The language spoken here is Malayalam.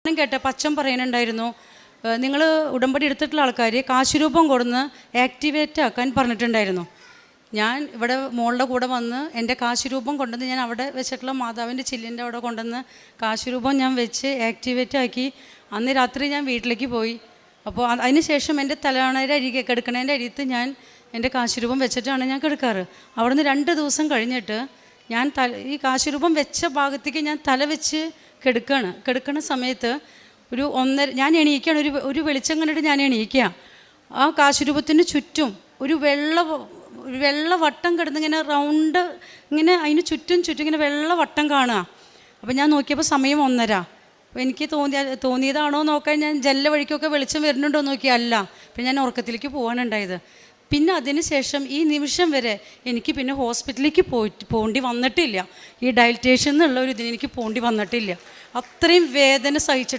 കേട്ട പച്ചൻ പറയുന്നുണ്ടായിരുന്നു, നിങ്ങൾ ഉടമ്പടി എടുത്തിട്ടുള്ള ആൾക്കാർ കാശുരൂപം കൊടുന്ന് ആക്ടിവേറ്റ് ആക്കാൻ പറഞ്ഞിട്ടുണ്ടായിരുന്നു. ഞാൻ ഇവിടെ മോളുടെ കൂടെ വന്ന് എൻ്റെ കാശുരൂപം കൊണ്ടുവന്ന് ഞാൻ അവിടെ വെച്ചിട്ടുള്ള മാതാവിൻ്റെ ചില്ലിൻ്റെ അവിടെ കൊണ്ടുവന്ന് കാശുരൂപം ഞാൻ വെച്ച് ആക്ടിവേറ്റ് ആക്കി. അന്ന് രാത്രി ഞാൻ വീട്ടിലേക്ക് പോയി. അപ്പോൾ അതിന് ശേഷം എൻ്റെ തലവണയുടെ അരികെ കിടക്കണേൻ്റെ അരിയത്ത് ഞാൻ എൻ്റെ കാശുരൂപം വെച്ചിട്ടാണ് ഞാൻ കിടക്കാറ്. അവിടെ നിന്ന് 2 ദിവസം കഴിഞ്ഞിട്ട് ഞാൻ ഈ കാശുരൂപം വെച്ച ഭാഗത്തേക്ക് ഞാൻ തല വെച്ച് കിടക്കണ സമയത്ത് ഞാൻ എണീക്കുകയാണ്. ഒരു വെളിച്ചം കണ്ടിട്ട് ഞാൻ എണീക്കുക. ആ കാശുരൂപത്തിന് ചുറ്റും ഒരു വെള്ള വട്ടം കിടന്നിങ്ങനെ റൗണ്ട് ഇങ്ങനെ അതിന് ചുറ്റും ഇങ്ങനെ വെള്ള വട്ടം കാണുക. അപ്പോൾ ഞാൻ നോക്കിയപ്പോൾ സമയം 1:30. അപ്പോൾ എനിക്ക് തോന്നിയതാണോ നോക്കാൻ ഞാൻ ജനൽ വഴിക്കൊക്കെ വെളിച്ചം വരുന്നുണ്ടോ നോക്കിയാൽ അല്ല. പിന്നെ ഞാൻ ഉറക്കത്തിലേക്ക് പോകാനുണ്ടായത്. പിന്നെ അതിന് ശേഷം ഈ നിമിഷം വരെ എനിക്ക് പിന്നെ ഹോസ്പിറ്റലിലേക്ക് പോകേണ്ടി വന്നിട്ടില്ല. ഈ ഡയൽറ്റേഷൻ എന്നുള്ള ഒരു ഇതിന് എനിക്ക് പോകേണ്ടി വന്നിട്ടില്ല. അത്രയും വേദന സഹിച്ചിട്ട്